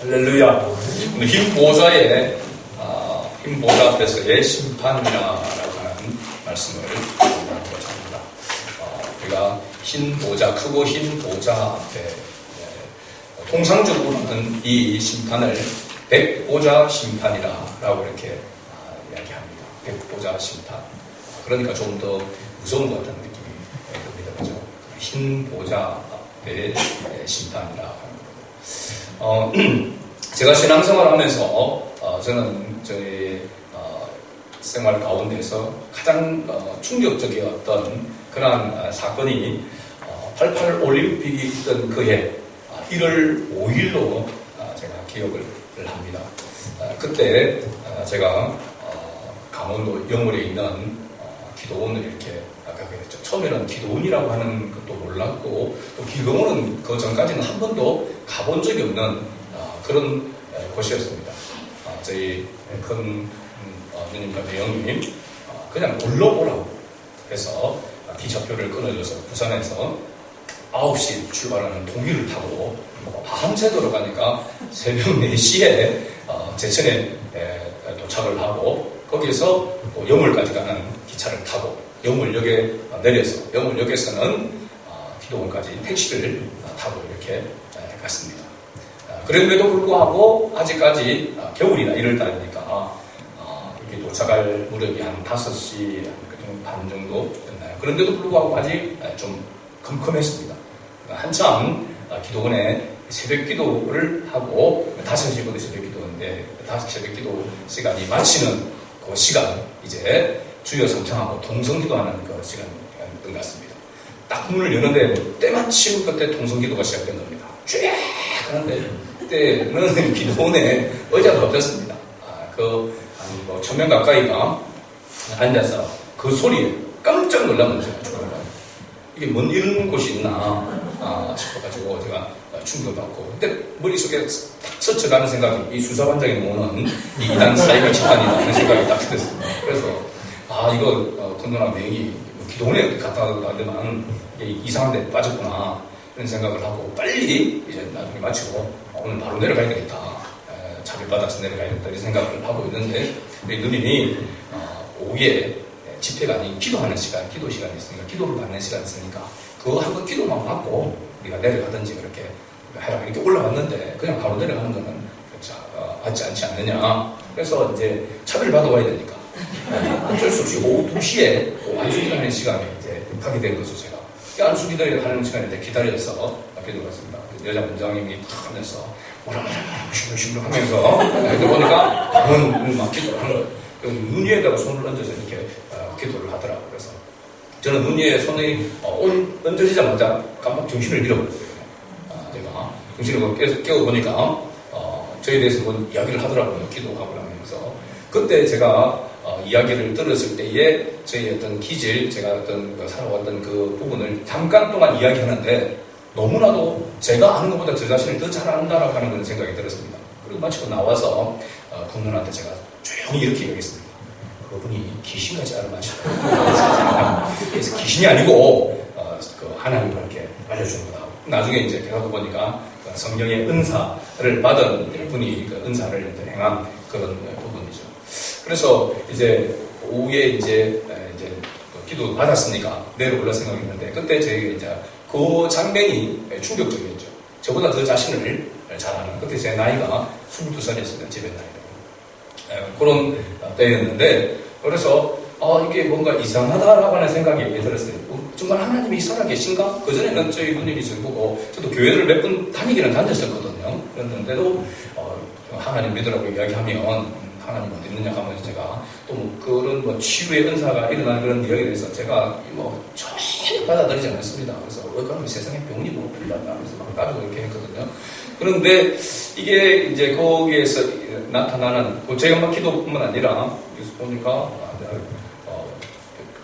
할렐루야. 흰 보좌 앞에서의 심판이라고 하는 말씀을 드렸습니다. 우리가 흰 보좌, 크고 흰 보좌 앞에 통상적으로는 이 심판을 백보좌 심판이라고 이렇게 이야기합니다. 백보좌 심판. 그러니까 좀 더 무서운 것 같은 느낌이 듭니다. 그죠? 흰 보좌 앞에 심판이라고 하는 것. 제가 신앙생활을 하면서 저는 저희 생활 가운데서 가장 충격적이었던 그러한 사건이 88 올림픽이 있던 그해 1월 5일로 제가 기억을 합니다. 그때 제가 강원도 영월에 있는 기도원을 이렇게 가게 됐죠. 처음에는 기도원이라고 하는 것도 몰랐고 또 기도원은 그 전까지는 한 번도 가본 적이 없는 그런 곳이었습니다. 저희 큰 누님과 대형님 그냥 놀러보라고 해서 기차표를 끊어줘서 부산에서 9시 출발하는 동기를 타고 밤새도록 가니까 새벽 4시에 제천에 도착을 하고 거기에서 또 영월까지 가는 기차를 타고 영월역에 내려서 영월역에서는 기도원까지 택시를 타고 이렇게 갔습니다. 그럼에도 불구하고 아직까지 겨울이나 1월달이니까 이렇게 도착할 무렵이 한 5시 반 정도였나요? 그런데도 불구하고 아직 좀 컴컴했습니다. 한참 기도원에 새벽 기도를 하고 5시부터 새벽 기도인데 새벽 기도 시간이 마치는 그 시간 이제 주여 성창하고 동성기도하는 그 시간이었던 것 같습니다. 딱 문을 여는데 때마침 그때 동성기도가 시작된 겁니다. 쫙 하는데 그때는 기도원에 의자가 없었습니다. 한 1000명 가까이가 앉아서 그 소리에 깜짝 놀라면서 이게 뭔 이런 곳이 있나 싶어가지고 제가 충격받고 근데 머릿속에 딱 스쳐가는 생각이 이 수사반장이 모으는 이 이단 사이비 집단이라는 생각이 딱 들었습니다. 그래서 이거 건너나 명이 기도원에 갔다 가더만 이상한 데 빠졌구나 이런 생각을 하고 빨리 이제 나중에 마치고 오늘 바로 내려가야 되겠다. 차를 받아서 내려가야겠다 이런 생각을 하고 있는데 누님이 오후에 집회가 아닌 기도하는 시간, 기도 시간이 있으니까 기도를 받는 시간이 있으니까 그거 한번 기도만 받고 우리가 내려가든지 그렇게 해라 이렇게 올라왔는데 그냥 바로 내려가는 거는 맞지 않지 않느냐. 그래서 이제 차비를 받아와야 되니까 어쩔 수 없이 오후 2시에 안수기도하는 시간에 이제 가게 된 거죠. 제가 안수기도를 하는 시간에 기다려서 기도를 했습니다. 여자 원장님이 탁 하면서 뭐라 시물시물 하면서 보니까 방은 막 기도를 하는 거예요. 눈 위에다가 손을 얹어서 이렇게 기도를 하더라고요. 그래서 저는 눈 위에 손이 얹어지자마자 깜빡 정신을 잃어버렸어요. 제가 정신을 깨워보니까 저에 대해서 뭔 이야기를 하더라고요. 기도하고 하면서 그때 제가 이야기를 들었을 때에 저희 어떤 기질, 제가 어떤 살아왔던 그 부분을 잠깐 동안 이야기하는데 너무나도 제가 아는 것보다 저 자신을 더 잘 안다라고 하는 그런 생각이 들었습니다. 그리고 마치고 나와서 군론한테 제가 조용히 이렇게 얘기했습니다. 그분이 귀신같이 알아맞히더라고요. 그래서 귀신이 아니고 하나님을 이렇게 알려주는 거다. 나중에 이제 계속 보니까 성령의 은사를 받은 분이 그 은사를 행한 그런 부분이죠. 그래서 이제 오후에 이제 기도 받았으니까 내려올라 생각했는데 그때 저희가 이제 그 장면이 충격적이었죠. 저보다 더 자신을 잘 아는 그때 제 나이가 22살이었습니다. 집의 나이가. 그런 때였는데 그래서 이게 뭔가 이상하다라고 하는 생각이 들었어요. 정말 하나님이 살아계신가? 그전에는 저희 누님이 저를 보고 저도 교회를 몇 번 다니기는 다녔었거든요. 그랬는데도 하나님 믿으라고 이야기하면 하나님 어디 있느냐 하면서 제가 또 그런 치유의 은사가 일어나는 그런 이야기에 대해서 제가 전혀 받아들이지 않았습니다. 그래서 그러면 세상에 병이 풀렸나 하면서 막 따지고 이렇게 했거든요. 그런데 이게 이제 거기에서 나타나는 제가 막 기도뿐만 아니라 그래서 보니까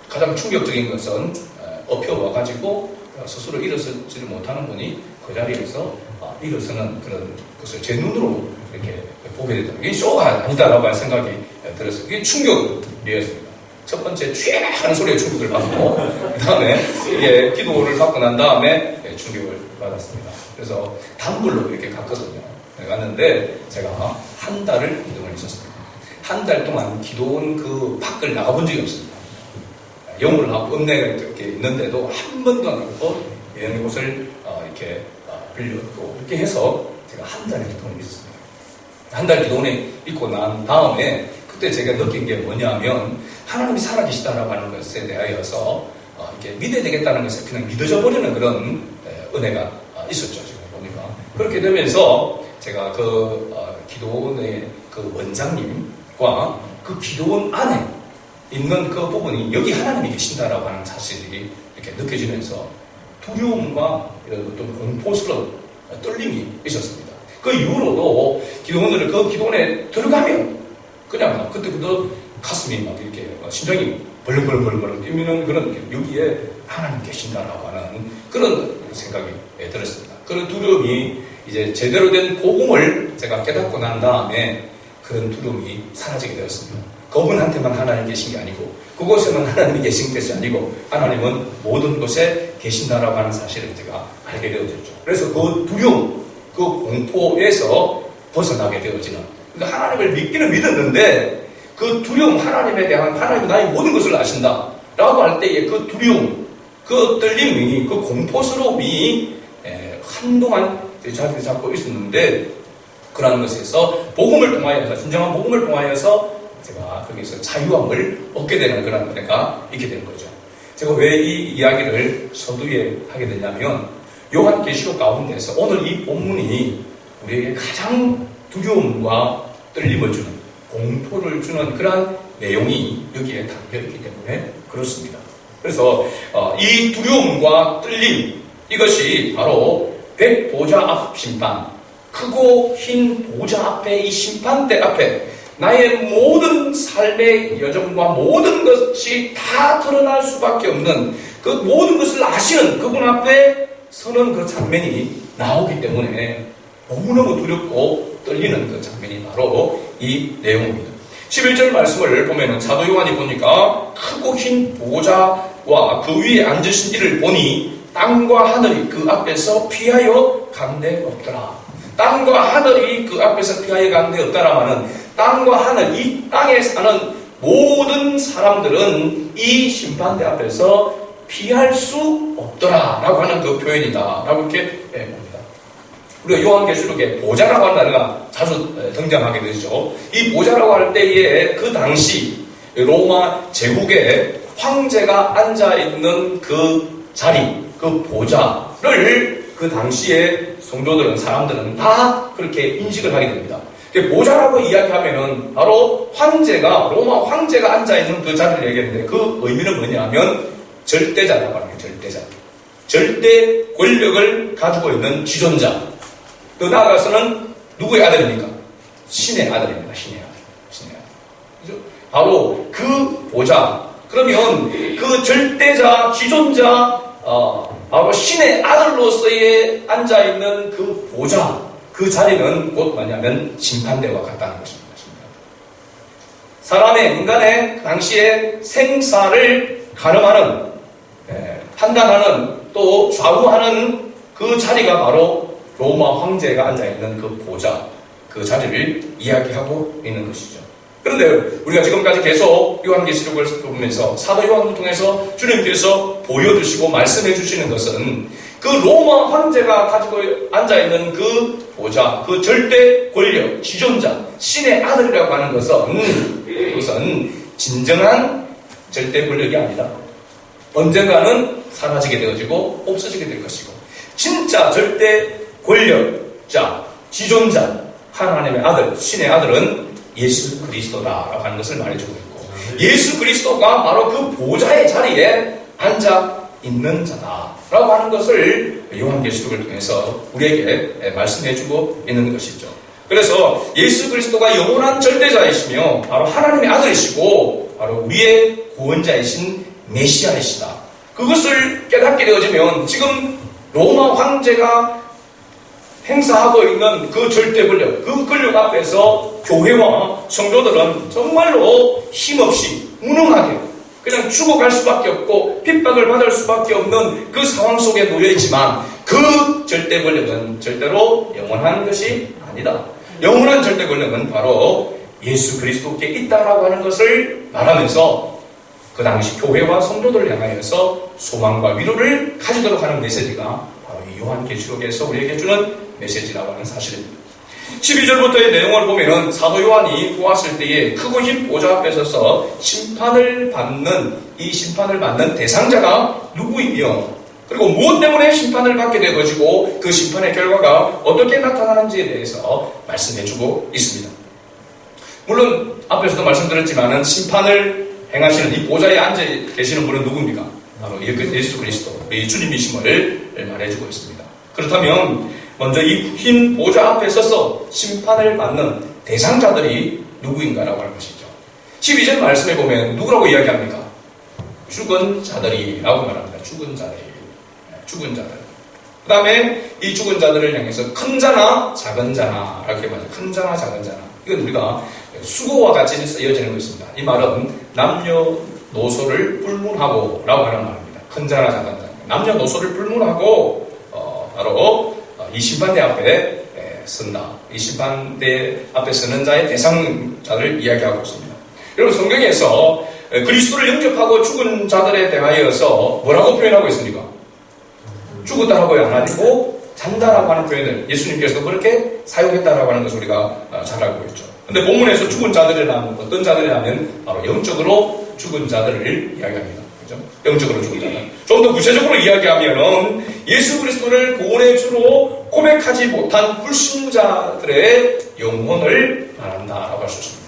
가장 충격적인 것은 엎혀와가지고 스스로 일어서지를 못하는 분이 그 자리에서 일어서는 그런 것을 제 눈으로 이렇게 보게 되더라고요. 이게 쇼가 아니다라고 하는 생각이 들었어요. 이게 충격이었습니다. 첫 번째 쥐 하는 소리에 충격을 받고 그 다음에 이게 기도를 받고 난 다음에 충격을 받았습니다. 그래서 단불로 이렇게 갔거든요. 갔는데 제가 한 달을 기도원에 있었습니다. 한 달 동안 기도원 그 밖을 나가본 적이 없습니다. 영어를 하고 은혜가 이렇게 있는데도 한 번도 안 가고 여행 곳을 이렇게 빌렸고 이렇게 해서 제가 한 달을 기도원에 있었습니다. 한 달 기도원에 있고 난 다음에 그때 제가 느낀 게 뭐냐면 하나님이 살아계시다라고 하는 것에 대하여서 이렇게 믿어야 되겠다는 것을 그냥 믿어져 버리는 그런 은혜가 있었죠. 지금 보니까 그렇게 되면서 제가 그 기도원의 그 원장님과 그 기도원 안에 있는 그 부분이 여기 하나님이 계신다라고 하는 사실이 이렇게 느껴지면서 두려움과 이런 어떤 공포스러운 떨림이 있었습니다. 그 이후로도 기도원들을 그 기도원에 들어가면 그냥 막 그때부터 가슴이 막 이렇게 심장이 벌렁벌렁벌렁 뛰는 그런 여기에 하나님 계신다라고 하는 그런 생각이 들었습니다. 그런 두려움이 이제 제대로 된 복음을 제가 깨닫고 난 다음에 그런 두려움이 사라지게 되었습니다. 그분한테만 하나님 계신 게 아니고 그곳에만 하나님이 계신 것이 아니고 하나님은 모든 곳에 계신다라고 하는 사실을 제가 알게 되어졌죠. 그래서 그 두려움, 그 공포에서 벗어나게 되어지는 그러니까 하나님을 믿기는 믿었는데 그 두려움, 하나님에 대한 하나님이 나의 모든 것을 아신다 라고 할 때의 그 두려움, 그 떨림이, 그 공포스러움이 한동안 자기를 잡고 있었는데 그러한 것에서 복음을 통하여서 진정한 복음을 통하여서 제가 거기서 자유함을 얻게 되는 그런 은혜가 있게 된 거죠. 제가 왜 이 이야기를 서두에 하게 되냐면 요한계시록 가운데서 오늘 이 본문이 우리에게 가장 두려움과 떨림을 주는 공포를 주는 그러한 내용이 여기에 담겨있기 때문에 그렇습니다. 그래서 이 두려움과 떨림 이것이 바로 백보좌 앞 심판, 크고 흰 보좌 앞에 이 심판대 앞에 나의 모든 삶의 여정과 모든 것이 다 드러날 수밖에 없는 그 모든 것을 아시는 그분 앞에 서는 그 장면이 나오기 때문에 너무너무 두렵고 떨리는 그 장면이 바로 이 내용입니다. 11절 말씀을 보면은 사도 요한이 보니까 크고 흰 보좌와 그 위에 앉으신 이를 보니 땅과 하늘이 그 앞에서 피하여 간데 없더라. 땅과 하늘이 그 앞에서 피하여 간데 없더라마는 땅과 하늘, 이 땅에 사는 모든 사람들은 이 심판대 앞에서 피할 수 없더라 라고 하는 그 표현이다 라고 이렇게 봅니다. 우리가 요한계시록에 보좌라고 하는 단어가 자주 등장하게 되죠. 이 보좌라고 할 때에 그 당시 로마 제국에 황제가 앉아있는 그 자리, 그 보좌를 그 당시에 성도들은, 사람들은 다 그렇게 인식을 하게 됩니다. 보좌라고 이야기하면은 바로 황제가, 로마 황제가 앉아있는 그 자리를 얘기했는데 그 의미는 뭐냐면 절대자라고 하는 거예요. 절대자. 절대 권력을 가지고 있는 지존자. 또 나아가서는 누구의 아들입니까? 신의 아들입니다. 신의 아들. 신의 아들. 그죠? 바로 그 보좌. 그러면 그 절대자, 지존자, 바로 신의 아들로서의 앉아있는 그 보좌, 그 자리는 곧 뭐냐면 심판대와 같다는 것입니다. 사람의, 인간의 당시에 생사를 가늠하는, 판단하는, 또 좌우하는 그 자리가 바로 로마 황제가 앉아있는 그 보좌, 그 자리를 이야기하고 있는 것이죠. 그런데 우리가 지금까지 계속 요한계시록을 보면서 사도 요한을 통해서 주님께서 보여주시고 말씀해 주시는 것은 그 로마 황제가 가지고 앉아있는 그 보좌, 그 절대 권력, 지존자, 신의 아들이라고 하는 그것은 진정한 절대 권력이 아니다. 언젠가는 사라지게 되어지고 없어지게 될 것이고 진짜 절대 권력자, 지존자, 하나님의 아들, 신의 아들은 예수 그리스도다라고 하는 것을 말해주고 있고 예수 그리스도가 바로 그 보좌의 자리에 앉아 있는 자다라고 하는 것을 요한계시록을 통해서 우리에게 말씀해주고 있는 것이죠. 그래서 예수 그리스도가 영원한 절대자이시며 바로 하나님의 아들이시고 바로 우리의 구원자이신 메시아이시다. 그것을 깨닫게 되어지면 지금 로마 황제가 행사하고 있는 그 절대 권력, 그 권력 앞에서 교회와 성도들은 정말로 힘없이 무능하게 그냥 죽어갈 수밖에 없고 핍박을 받을 수밖에 없는 그 상황 속에 놓여 있지만 그 절대 권력은 절대로 영원한 것이 아니다. 영원한 절대 권력은 바로 예수 그리스도께 있다라고 하는 것을 말하면서 그 당시 교회와 성도들을 향하여서 소망과 위로를 가지도록 하는 메시지가 바로 이 요한계시록에서 우리에게 주는 메시지라고 하는 사실입니다. 12절부터의 내용을 보면은 사도 요한이 보았을 때에 크고 흰 보좌 앞에 서서 심판을 받는 대상자가 누구이며 그리고 무엇 때문에 심판을 받게 될 것이고 그 심판의 결과가 어떻게 나타나는지에 대해서 말씀해주고 있습니다. 물론 앞에서도 말씀드렸지만은 심판을 행하시는 이 보좌에 앉아 계시는 분은 누굽니까? 바로 예수 그리스도, 우리 주님이심을 말해주고 있습니다. 그렇다면 먼저 이 흰 보좌 앞에 서서 심판을 받는 대상자들이 누구인가라고 하는 것이죠. 12절 말씀에 보면 누구라고 이야기합니까? 죽은 자들이라고 말합니다. 죽은 자들. 그 다음에 이 죽은 자들을 향해서 큰 자나 작은 자나 이렇게 말해요. 큰 자나 작은 자나. 이건 우리가 수고와 같이 이어지는 것입니다. 이 말은 남녀노소를 불문하고 라고 하는 말입니다. 큰 자나 작은 자. 남녀노소를 불문하고 바로 이 심판대 앞에 선다. 이 심판대 앞에 서는 자의 대상자를 이야기하고 있습니다. 여러분 성경에서 그리스도를 영접하고 죽은 자들에 대하여서 뭐라고 표현하고 있습니까? 죽었다라고 안 하고 잔다라고 하는 표현을 예수님께서도 그렇게 사용했다라고 하는 것을 우리가 잘 알고 있죠. 근데 본문에서 죽은 자들이라면 어떤 자들이라면 바로 영적으로 죽은 자들을 이야기합니다. 그죠? 영적으로 죽은 자들. 좀 더 구체적으로 이야기하면은 예수 그리스도를 구원의 주로 고백하지 못한 불신자들의 영혼을 말한다라고 할 수 있습니다.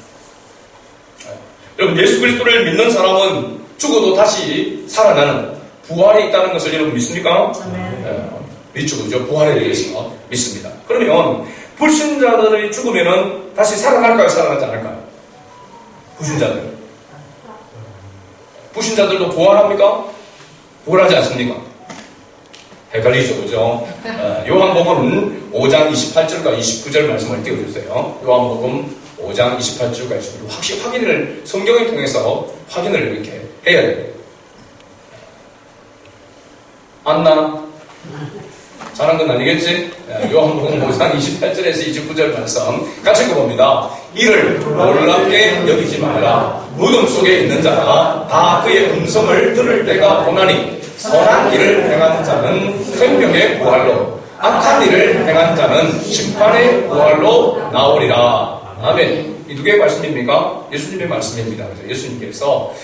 여러분 예수 그리스도를 믿는 사람은 죽어도 다시 살아나는 부활이 있다는 것을 여러분 믿습니까? 믿죠, 그죠? 부활에 대해서 믿습니다. 그러면 불신자들이 죽으면은 다시 살아날까요? 살아나지 않을까요? 불신자들도 부활합니까? 부활하지 않습니까? 헷갈리죠, 그죠? 요한복음 5장 28절과 29절 말씀을 띄워주세요. 요한복음 5장 28절과 29절 확인을 성경을 통해서 확인을 이렇게 해야 됩니다. 안나? 잘한 건 아니겠지? 요한복음 5장 28절에서 29절 말씀 같이 읽어봅니다. 이를 놀랍게 여기지 말라. 무덤 속에 있는 자가 다 그의 음성을 들을 때가 오나니 선한 일을 행하는 자는 생명의 부활로 악한 일을 행한 자는 심판의 부활로 나오리라. 아멘. 이 누구의 말씀입니까? 예수님의 말씀입니다. 그래서 예수님께서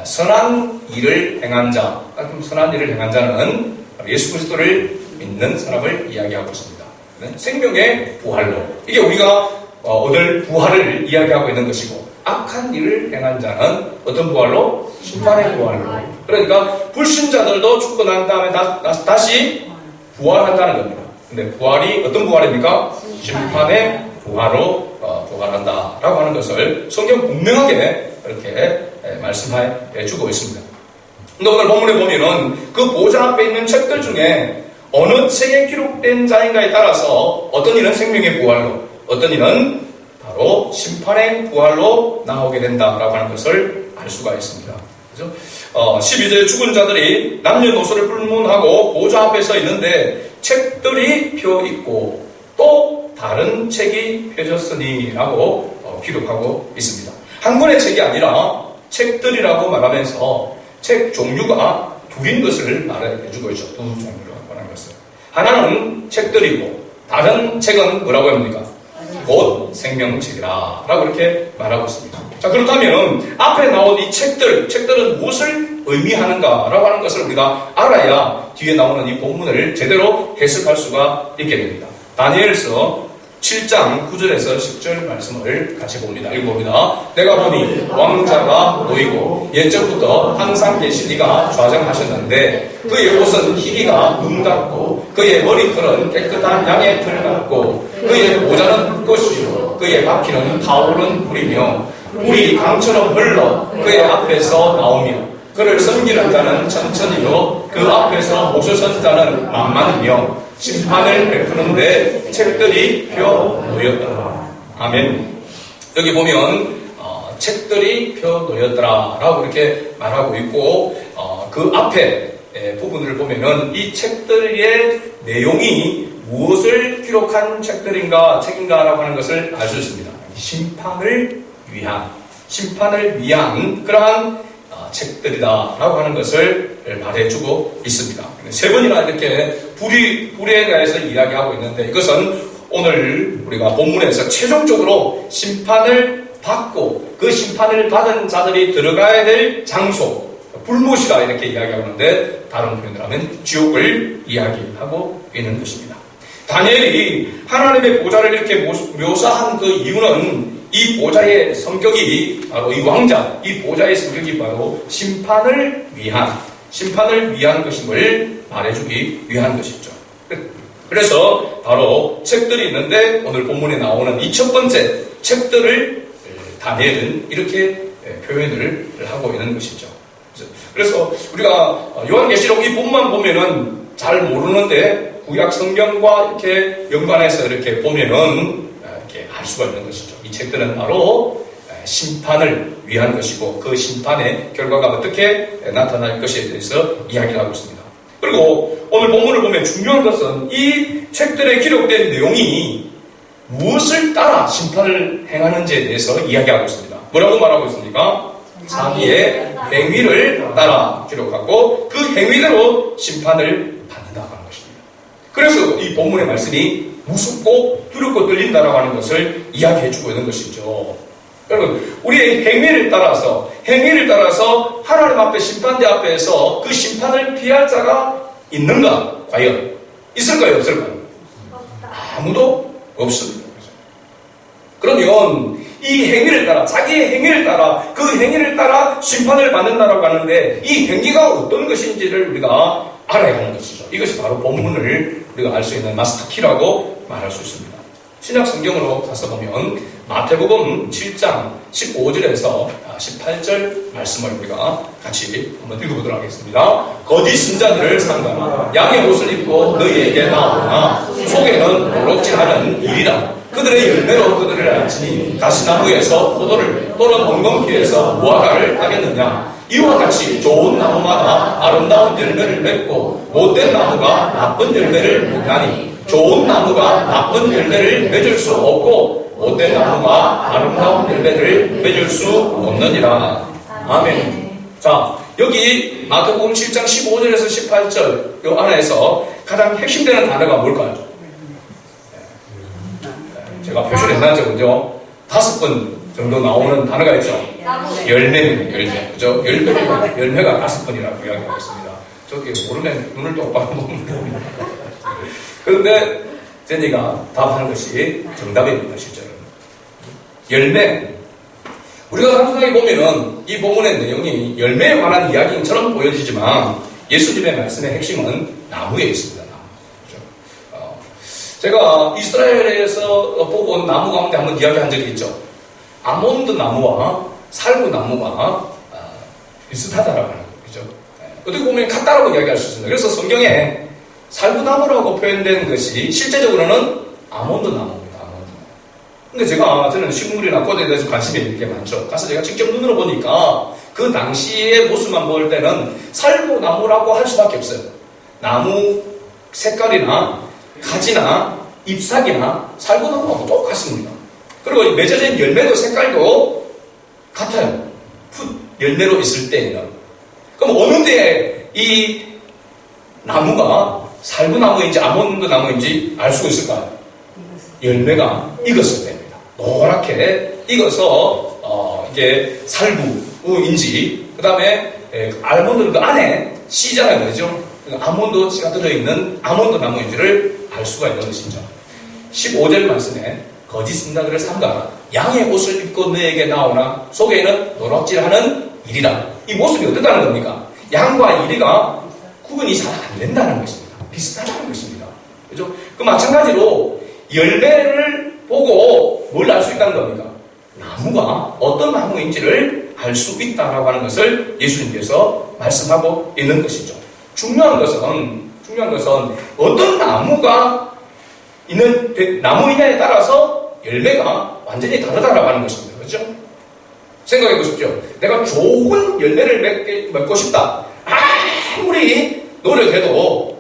선한 일을 행한 자, 선한 일을 행한 자는 예수 그리스도를 믿는 사람을 이야기하고 있습니다. 생명의 부활로. 이게 우리가 얻을 부활을 이야기하고 있는 것이고, 악한 일을 행한 자는 어떤 부활로? 심판의 부활로. 그러니까 불신자들도 죽고 난 다음에 다시 부활한다는 겁니다. 근데 부활이 어떤 부활입니까? 심판의 부활로 부활한다라고 하는 것을 성경 분명하게 이렇게 말씀해 주고 있습니다. 근데 오늘 본문에 보면은 그 보좌 앞에 있는 책들 중에 어느 책에 기록된 자인가에 따라서 어떤 이는 생명의 부활로, 어떤 이는 바로 심판의 부활로 나오게 된다라고 하는 것을 알 수가 있습니다. 그죠? 12절에 죽은 자들이 남녀노소를 불문하고 보좌 앞에 서 있는데 책들이 펴 있고 또 다른 책이 펴졌으니 라고 기록하고 있습니다. 한 권의 책이 아니라 책들이라고 말하면서 책 종류가 둘인 것을 말해주고 있죠. 두 종류라고 하는 것을. 하나는 책들이고 다른 책은 뭐라고 합니까? 곧 생명책이라 라고 이렇게 말하고 있습니다. 자, 그렇다면 앞에 나온 이 책들은 무엇을 의미하는가 라고 하는 것을 우리가 알아야 뒤에 나오는 이 본문을 제대로 해석할 수가 있게 됩니다. 다니엘서 7장 9절에서 10절 말씀을 같이 봅니다. 읽어봅니다. 내가 보니 왕자가 놓이고 옛적부터 항상 계신 이가 좌정하셨는데 그의 옷은 희기가 눈 같고 그의 머리털은 깨끗한 양의 털 같고 그의 모자는 붓것이요 그의 바퀴는 타오른 불이며 불이 강처럼 흘러 그의 앞에서 나오며 그를 섬기는 자는 천천히요 그 앞에서 모셔선 자는 만만이며 심판을 베푸는데 책들이 펴 놓였더라. 아멘. 여기 보면 책들이 펴 놓였더라 라고 이렇게 말하고 있고 그 앞에 부분을 보면은 이 책들의 내용이 무엇을 기록한 책인가라고 하는 것을 알 수 있습니다. 심판을 위한 그러한 책들이다라고 하는 것을 말해주고 있습니다. 세 번이나 이렇게 불의에 대해서 이야기하고 있는데, 이것은 오늘 우리가 본문에서 최종적으로 심판을 받고 그 심판을 받은 자들이 들어가야 될 장소, 불못이라 이렇게 이야기하는데, 다른 표현을 하면 지옥을 이야기하고 있는 것입니다. 다니엘이 하나님의 보좌를 이렇게 묘사한 그 이유는 이 보좌의 성격이 바로 이 왕자, 이 보좌의 성격이 바로 심판을 위한 것임을 말해주기 위한 것이죠. 그래서 바로 책들이 있는데, 오늘 본문에 나오는 이 첫 번째 책들을 다니엘은 이렇게 표현을 하고 있는 것이죠. 그래서 우리가 요한계시록 이 본만 보면은 잘 모르는데, 구약 성경과 이렇게 연관해서 이렇게 보면은 이렇게 알 수가 있는 것이죠. 이 책들은 바로 심판을 위한 것이고, 그 심판의 결과가 어떻게 나타날 것에 대해서 이야기를 하고 있습니다. 그리고 오늘 본문을 보면 중요한 것은 이 책들에 기록된 내용이 무엇을 따라 심판을 행하는지에 대해서 이야기하고 있습니다. 뭐라고 말하고 있습니까? 자기의 행위를 따라 기록하고 그 행위대로 심판을 받는다고 하는 것입니다. 그래서 이 본문의 말씀이 무섭고 두렵고 떨린다라고 하는 것을 이야기해주고 있는 것이죠. 여러분, 우리의 행위를 따라서 하나님 앞에, 심판대 앞에서 그 심판을 피할 자가 있는가? 과연 있을까요? 없을까요? 아무도 없습니다. 그러면 이 행위를 따라, 자기의 행위를 따라, 그 행위를 따라 심판을 받는다라고 하는데, 이 행위가 어떤 것인지를 우리가 알아야 하는 것이죠. 이것이 바로 본문을 우리가 알 수 있는 마스터키라고 말할 수 있습니다. 신약 성경으로 가서 보면 마태복음 7장 15절에서 18절 말씀을 우리가 같이 한번 읽어보도록 하겠습니다. 거짓 선자들을 삼가라. 양의 옷을 입고 너희에게 나오나 속에는 노록질하는 일이라. 그들의 열매로 그들을 알지니 가시나무에서 포도를 또는 엉겅퀴에서 무화과를 따겠느냐. 이와 같이 좋은 나무마다 아름다운 열매를 맺고 못된 나무가 나쁜 열매를 맺나니 좋은 나무가 나쁜 열매를 맺을 수 없고 못된 나무가 아름다운 열매를 맺을 수 없느니라. 아멘. 자, 여기 마태복음 7장 15절에서 18절 요 안에서 가장 핵심되는 단어가 뭘까요? 제가 표시를 해놨죠, 그죠? 5번 정도 나오는 단어가 있죠. 열매입니다, 열매. 그죠? 열매가 5번이라고 이야기하고 있습니다. 저기 모르면 눈을 똑바로 보면 됩니다. 그런데 제니가 답하는 것이 정답입니다, 실제로. 열매. 우리가 단순하게 보면은 이 본문의 내용이 열매에 관한 이야기처럼 보여지지만 예수님의 말씀의 핵심은 나무에 있습니다. 나무. 제가 이스라엘에서 뽑은 나무 가운데 한번 이야기한 적이 있죠. 아몬드 나무와 살구 나무가 비슷하다라고 하는 거죠. 어떻게 보면 같다라고 이야기할 수 있습니다. 그래서 성경에 살구나무라고 표현된 것이 실제적으로는 아몬드 나무입니다. 아몬드. 근데 저는 식물이나 꽃에 대해서 관심이 이렇게 많죠. 가서 제가 직접 눈으로 보니까 그 당시의 모습만 볼 때는 살구나무라고 할 수밖에 없어요. 나무 색깔이나 가지나 잎사귀나 살구나무하고 똑같습니다. 그리고 맺어진 열매도 색깔도 같아요. 열매로 있을 때에는. 그럼 어느 때에 이 나무가 살구나무인지 아몬드 나무인지 알 수 있을까요? 열매가 익었을 때입니다. 노랗게 익어서 이게 살구인지, 그 다음에 알몬드는 그 안에 씨잖아요, 그죠? 아몬드 씨가 들어있는 아몬드 나무인지를 알 수가 있는 것이죠. 15절 말씀에 거짓 선자들을 삼가라. 양의 옷을 입고 너에게 나오나 속에는 노락질하는 일이라. 이 모습이 어떻다는 겁니까? 양과 이리가 구분이 잘 안 된다는 것입니다. 비슷하다는 것입니다. 그죠? 그 마찬가지로 열매를 보고 뭘 알 수 있다는 겁니까? 나무가 어떤 나무인지를 알 수 있다라고 하는 것을 예수님께서 말씀하고 있는 것이죠. 중요한 것은 어떤 나무가 있는 나무이냐에 따라서 열매가 완전히 다르다라고 하는 것입니다. 그렇죠? 생각해 보십시오. 내가 좋은 열매를 맺고 싶다. 아무리 노력해도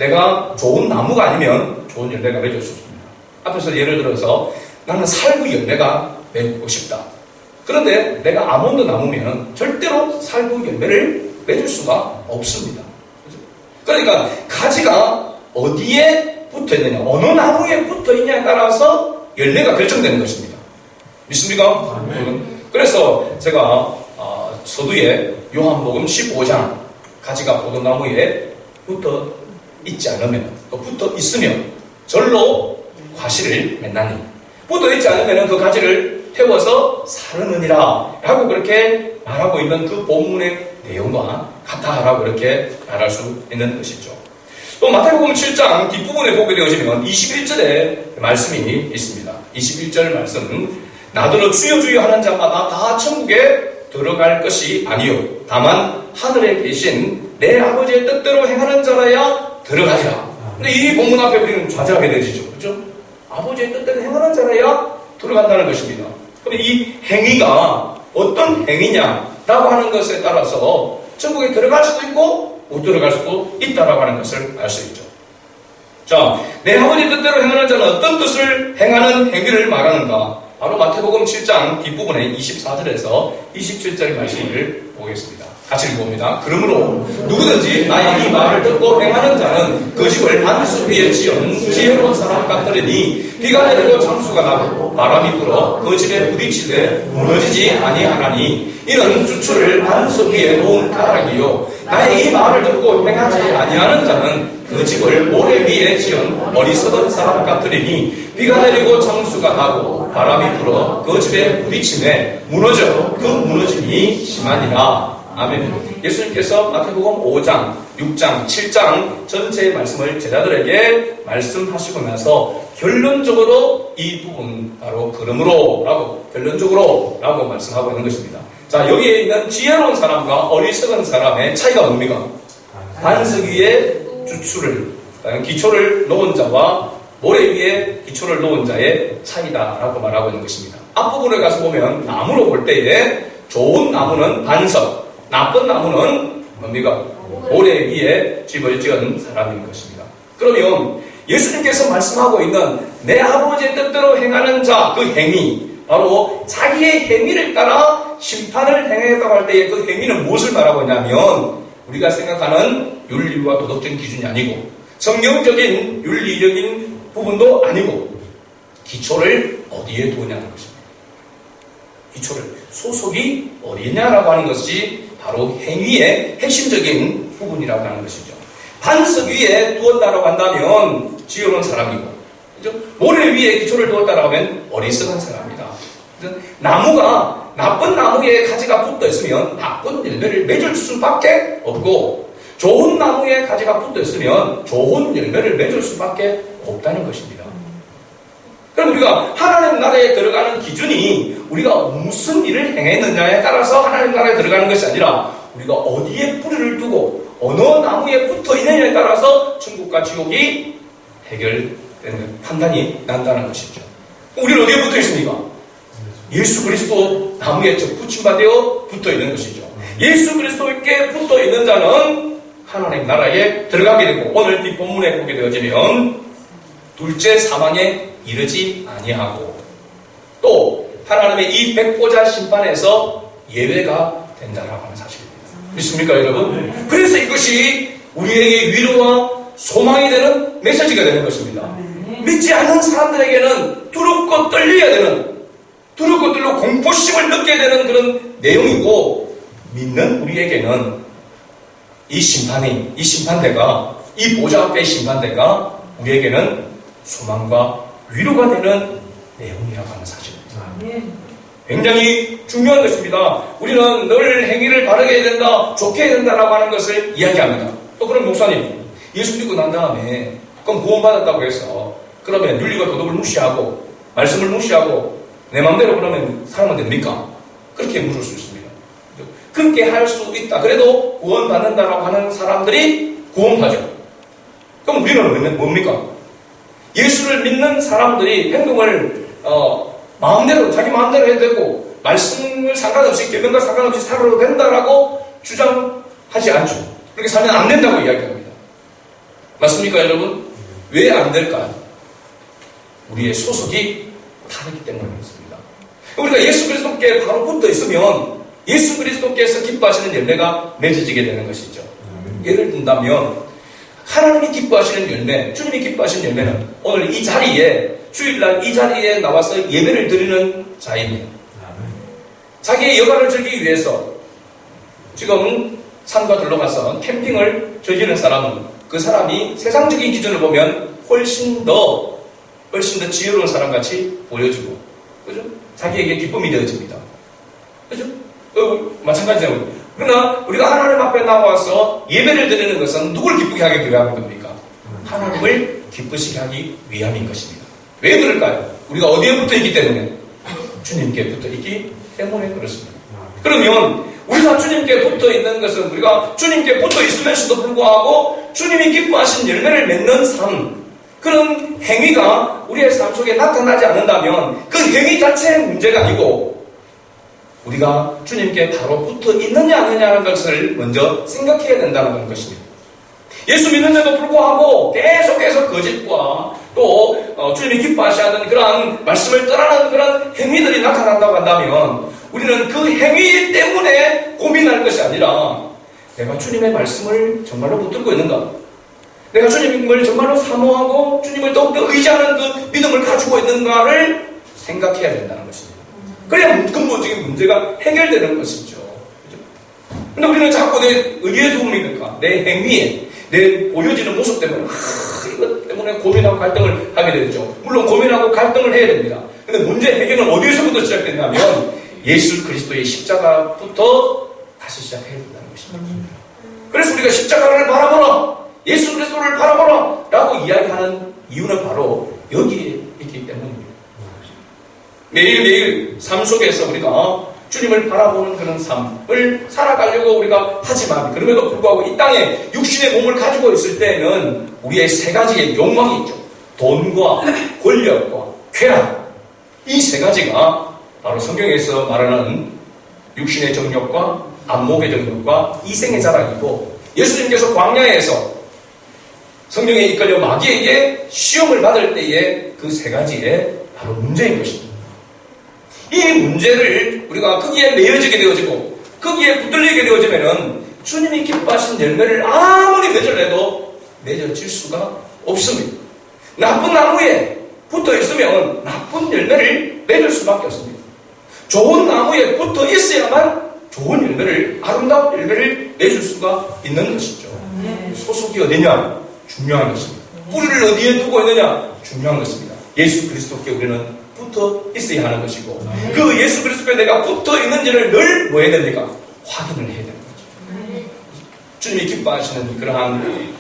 내가 좋은 나무가 아니면 좋은 열매가 맺을 수 없습니다. 앞에서 예를 들어서 나는 살구 열매가 맺고 싶다. 그런데 내가 아몬드 나무면 절대로 살구 열매를 맺을 수가 없습니다. 그러니까 가지가 어디에 붙어 있느냐, 어느 나무에 붙어 있냐에 따라서 열매가 결정되는 것입니다. 믿습니까? 그래서 제가 서두에 요한복음 15장 가지가 포도나무에 붙어 있지 않으면, 또 붙어 있으면 절로 과실을 맺나니, 붙어 있지 않으면 그 가지를 태워서 사르느니라 라고 그렇게 말하고 있는 그 본문의 내용과 같다라고 그렇게 말할 수 있는 것이죠. 또 마태복음 7장 뒷부분에 보게 되어지면 21절에 말씀이 있습니다. 21절 말씀, 나더러 주여 주여 하는 자마다 다 천국에 들어갈 것이 아니요 다만 하늘에 계신 내 아버지의 뜻대로 행하는 자라야 들어가리라. 근데 이 본문 앞에 우리는 좌절하게 되지죠. 그렇죠? 아버지의 뜻대로 행하는 자라야 들어간다는 것입니다. 그런데 이 행위가 어떤 행위냐라고 하는 것에 따라서 천국에 들어갈 수도 있고 못 들어갈 수도 있다라고 하는 것을 알 수 있죠. 자, 내 아버지의 뜻대로 행하는 자는 어떤 뜻을 행하는 행위를 말하는가? 바로 마태복음 7장 뒷부분에 24절에서 27절의 말씀을 보겠습니다. 같이 읽어봅니다. 그러므로 누구든지 나의 이 말을 듣고 행하는 자는 그 집을 반수 위에 지은 지혜로운 사람 같으리니 비가 내리고 장수가 나고 바람이 불어 그 집에 부딪히되 무너지지 아니하나니 이는 주추를 반수 위에 놓은 가락이요 나의 이 말을 듣고 행하지 아니하는 자는 그 집을 모래 위에 지은 어리석은 사람 같으리니 비가 내리고 장수가 나고 바람이 불어 그 집에 부딪히매 무너져 그 무너짐이 심하니라. 아멘. 예수님께서 마태복음 5장, 6장, 7장 전체의 말씀을 제자들에게 말씀하시고 나서 결론적으로 이 부분 바로 그러므로 라고 결론적으로 라고 말씀하고 있는 것입니다. 자, 여기에 있는 지혜로운 사람과 어리석은 사람의 차이가 뭡니까? 반석 위에 주추를, 기초를 놓은 자와 모래 위에 기초를 놓은 자의 차이다라고 말하고 있는 것입니다. 앞부분에 가서 보면 나무로 볼 때에 좋은 나무는 반석, 나쁜 나무는 뭡니까? 모래 위에 집을 지은 사람인 것입니다. 그러면 예수님께서 말씀하고 있는 내 아버지의 뜻대로 행하는 자, 그 행위, 바로 자기의 행위를 따라 심판을 행하겠다고 할 때의 그 행위는 무엇을 말하고 있냐면 우리가 생각하는 윤리와 도덕적인 기준이 아니고 성경적인 윤리적인 부분도 아니고 기초를 어디에 두냐는 것입니다. 기초를, 소속이 어디냐라고 하는 것이 바로 행위의 핵심적인 부분이라고 하는 것이죠. 반석 위에 두었다라고 한다면 지혜로운 사람이고, 그죠? 모래 위에 기초를 두었다라고 하면 어리석은 사람이다. 나무가 나쁜 나무에 가지가 붙어 있으면 나쁜 열매를 맺을 수밖에 없고, 좋은 나무에 가지가 붙어 있으면 좋은 열매를 맺을 수밖에 없다는 것입니다. 그럼 우리가 하나님 나라에 들어가는 기준이 우리가 무슨 일을 행했느냐에 따라서 하나님 나라에 들어가는 것이 아니라 우리가 어디에 뿌리를 두고 어느 나무에 붙어 있느냐에 따라서 천국과 지옥이 해결되는 판단이 난다는 것이죠. 우리는 어디에 붙어 있습니까? 예수 그리스도 나무에 붙임받아 붙어 있는 것이죠. 예수 그리스도께 붙어 있는 자는 하나님 나라에 들어가게 되고, 오늘 이 본문에 보게 되어지면 둘째 사망에 이르지 아니하고 또 하나님의 이 백보자 심판에서 예외가 된다라고 하는 사실입니다. 믿습니까 여러분? 그래서 이것이 우리에게 위로와 소망이 되는 메시지가 되는 것입니다. 믿지 않는 사람들에게는 두렵고 떨려야 되는, 두렵고 떨려 공포심을 느껴야 되는 그런 내용이고, 믿는 우리에게는 이 심판대가, 이 보좌 앞의 심판대가 우리에게는 소망과 위로가 되는 내용이라고 하는 사실입니다. 굉장히 중요한 것입니다. 우리는 늘 행위를 바르게 해야 된다, 좋게 해야 된다라고 하는 것을 이야기합니다. 또 그럼 목사님, 예수 믿고 난 다음에 그럼 구원받았다고 해서 그러면 윤리와 도덕을 무시하고 말씀을 무시하고 내 마음대로 그러면 살면 됩니까? 그렇게 물을 수 있습니다. 그렇게 할 수 있다. 그래도 구원받는다라고 하는 사람들이 구원받죠. 그럼 우리는 뭡니까? 예수를 믿는 사람들이 행동을 마음대로, 자기 마음대로 해도 되고 말씀을 상관없이, 계명과 상관없이 살아도 된다라고 주장하지 않죠. 그렇게 살면 안 된다고 이야기합니다. 맞습니까, 여러분? 왜 안 될까요? 우리의 소속이 다르기 때문에 그렇습니다. 우리가 예수 그리스도께 바로 붙어 있으면 예수 그리스도께서 기뻐하시는 열매가 맺어지게 되는 것이죠. 예를 든다면 하나님이 기뻐하시는 열매, 주님이 기뻐하시는 열매는 오늘 이 자리에, 주일날 이 자리에 나와서 예배를 드리는 자입니다. 자기의 여가를 즐기기 위해서 지금 산과 들러가서 캠핑을 즐기는 사람은 그 사람이 세상적인 기준을 보면 훨씬 더 지혜로운 사람같이 보여지고, 그죠? 자기에게 기쁨이 되어집니다. 그죠? 마찬가지로. 그러나 우리가 하나님 앞에 나와서 예배를 드리는 것은 누굴 기쁘게 하기 위한 겁니까? 하나님을 기쁘시게 하기 위함인 것입니다. 왜 그럴까요? 우리가 어디에 붙어 있기 때문에? 주님께 붙어 있기 때문에 그렇습니다. 그러면 우리가 주님께 붙어 있는 것은 우리가 주님께 붙어 있으면서도 불구하고 주님이 기뻐하신 열매를 맺는 삶, 그런 행위가 우리의 삶 속에 나타나지 않는다면 그 행위 자체의 문제가 아니고 우리가 주님께 바로 붙어 있느냐 안 있느냐는 것을 먼저 생각해야 된다는 것입니다. 예수 믿는데도 불구하고 계속해서 거짓과 또 주님이 기뻐하시지 않는 그러한 말씀을 떠나는 그런 행위들이 나타난다고 한다면 우리는 그 행위 때문에 고민할 것이 아니라 내가 주님의 말씀을 정말로 붙들고 있는가? 내가 주님을 정말로 사모하고 주님을 더욱더 의지하는 그 믿음을 가지고 있는가를 생각해야 된다는 것입니다. 그래야 근본적인 문제가 해결되는 것이죠. 그런데 우리는 자꾸 어디에 도움이 될까? 내 행위에, 내 보여지는 모습 때문에 이것 때문에 고민하고 갈등을 하게 되죠. 물론 고민하고 갈등을 해야 됩니다. 그런데 문제 해결은 어디에서부터 시작됐냐면 예수 그리스도의 십자가부터 다시 시작해야 된다는 것입니다. 그래서 우리가 십자가를 바라보라, 예수 그리스도를 바라보라 라고 이야기하는 이유는 바로 여기에 있기 때문입니다. 매일매일 삶 속에서 우리가 주님을 바라보는 그런 삶을 살아가려고 우리가 하지만 그럼에도 불구하고 이 땅에 육신의 몸을 가지고 있을 때는 우리의 세 가지의 욕망이 있죠. 돈과 권력과 쾌락, 이 세 가지가 바로 성경에서 말하는 육신의 정욕과 안목의 정욕과 이생의 자랑이고, 예수님께서 광야에서 성령에 이끌려 마귀에게 시험을 받을 때에 그 세 가지의 바로 문제인 것입니다. 이 문제를 우리가 거기에 매여지게 되어지고 거기에 붙들리게 되어지면은 주님이 기뻐하신 열매를 아무리 맺으려도 맺어질 수가 없습니다. 나쁜 나무에 붙어 있으면 나쁜 열매를 맺을 수밖에 없습니다. 좋은 나무에 붙어 있어야만 좋은 열매를, 아름다운 열매를 맺을 수가 있는 것이죠. 소속이 어디냐? 중요한 것입니다. 뿌리를 어디에 두고 있느냐? 중요한 것입니다. 예수 그리스도께 우리는 붙어 있어야 하는 것이고, 그 예수 그리스도께 내가 붙어 있는지를 늘 뭐 해야 됩니까? 확인을 해야 되는 거죠. 주님이 기뻐하시는 그러한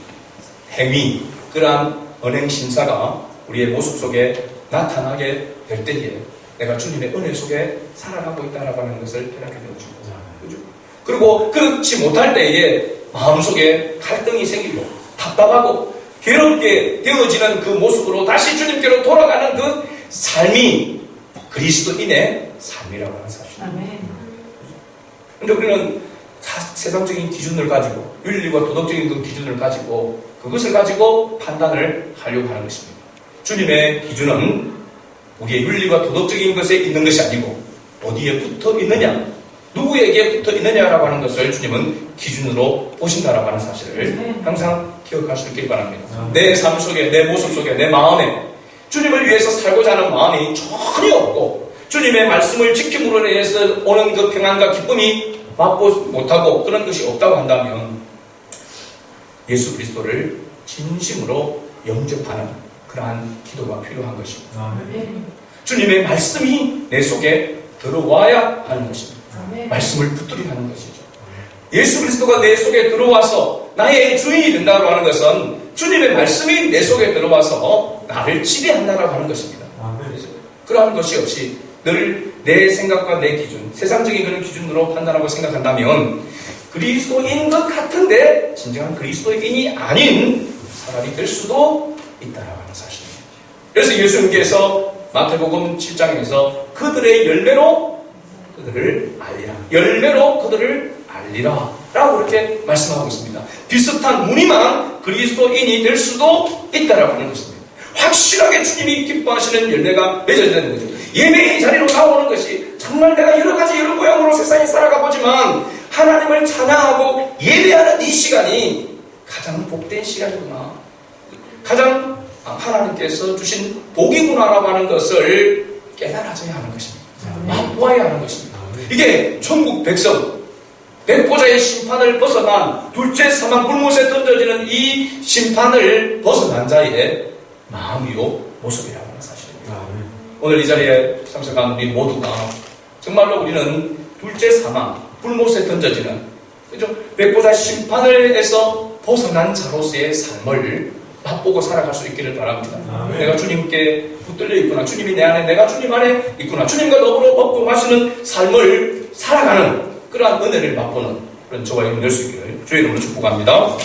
행위, 그러한 언행 심사가 우리의 모습 속에 나타나게 될 때에 내가 주님의 은혜 속에 살아가고 있다라고 하는 것을 깨닫게 되어지고, 그죠? 그리고 그렇지 못할 때에 마음속에 갈등이 생기고 답답하고 괴롭게 되어지는 그 모습으로 다시 주님께로 돌아가는 그 삶이 그리스도인의 삶이라고 하는 사실입니다. 그런데 우리는 세상적인 기준을 가지고, 윤리와 도덕적인 그 기준을 가지고 그것을 가지고 판단을 하려고 하는 것입니다. 주님의 기준은 우리의 윤리와 도덕적인 것에 있는 것이 아니고 어디에 붙어 있느냐, 누구에게 붙어 있느냐라고 하는 것을 주님은 기준으로 보신다라고 하는 사실을 항상 기억하시길 바랍니다. 내 삶 속에, 내 모습 속에, 내 마음에 주님을 위해서 살고자 하는 마음이 전혀 없고 주님의 말씀을 지킴으로 인해서 오는 그 평안과 기쁨이 맛보지 못하고 그런 것이 없다고 한다면 예수 그리스도를 진심으로 영접하는 그러한 기도가 필요한 것입니다. 주님의 말씀이 내 속에 들어와야 하는 것입니다. 말씀을 붙들이 하는 것이죠. 예수 그리스도가 내 속에 들어와서 나의 주인이 된다고 하는 것은 주님의 말씀이 내 속에 들어와서 나를 지배한다고 하는 것입니다. 그러한 것이 없이 늘 내 생각과 내 기준, 세상적인 그런 기준으로 판단하고 생각한다면 그리스도인 것 같은데 진정한 그리스도인이 아닌 사람이 될 수도 있다라고 하는 사실입니다. 그래서 예수님께서 마태복음 7장에서 그들의 열매로 그들을 알리라, 열매로 그들을 알리라 라고 그렇게 말씀하고 있습니다. 비슷한 무늬만 그리스도인이 될 수도 있다라고 하는 것입니다. 확실하게 주님이 기뻐하시는 열매가 맺어져야 되는 거죠. 예배의 자리로 나오는 것이 정말 내가 여러 가지 여러 모양으로 세상에 살아가 보지만 하나님을 찬양하고 예배하는 이 시간이 가장 복된 시간이구나, 가장 하나님께서 주신 복이구나라고 하는 것을 깨달아져야 하는 것입니다. 맛보아야 하는 것입니다. 이게 천국 백성, 백보자의 심판을 벗어난 둘째 사망 불못에 던져지는 이 심판을 벗어난 자의 마음이요 모습이라고 하는 사실입니다. 오늘 이 자리에 참석한 우리 모두가 정말로 우리는 둘째 사망 불못에 던져지는, 그죠? 백보자 심판을 해서 벗어난 자로서의 삶을 맛보고 살아갈 수 있기를 바랍니다. 내가 주님께 붙들려 있구나, 주님이 내 안에, 내가 주님 안에 있구나, 주님과 더불어 먹고 마시는 삶을 살아가는 그러한 은혜를 맛보는 그런 저와 여러분 될 수 있기를 주의 이름으로 축복합니다.